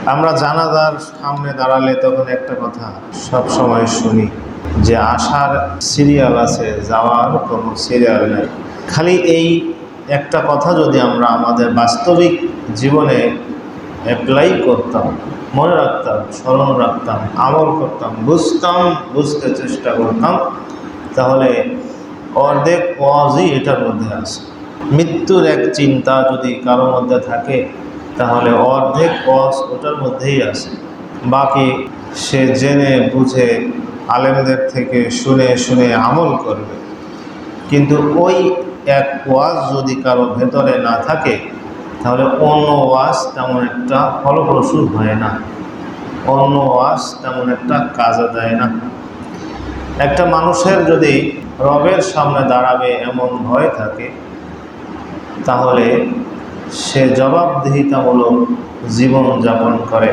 আমরা জানাজার সামনে দাঁড়ালে তখন একটা কথা সব সময় শুনি যে আসার সিরিয়াল আছে, যাওয়ার কোনো সিরিয়াল নেই। খালি এই একটা কথা যদি আমরা আমাদের বাস্তবিক জীবনে অ্যাপ্লাই করতাম, মনে রাখতাম, স্মরণ রাখতাম, আমল করতাম, বুঝতে চেষ্টা করতাম, তাহলে অর্ধেক ওয়াজই এটার মধ্যে আছে। মৃত্যুর এক চিন্তা যদি কারোর মধ্যে থাকে তাহলে অর্ধেক ওয়াজ ওটার মধ্যেই আছে। বাকি সে জেনে বুঝে আলেমদের থেকে শুনে শুনে আমল করবে, কিন্তু ওই এক ওয়াজ যদি কারো ভেতরে না থাকে তাহলে অন্য ওয়াজ তেমন একটা ফলপ্রসূ হয় না, অন্য ওয়াজ তেমন একটা কাজে দেয় না। একটা মানুষের যদি রবের সামনে দাঁড়াবে এমন ভয় থাকে তাহলে সে জবাবদিহিতামূলক জীবন যাপন করে।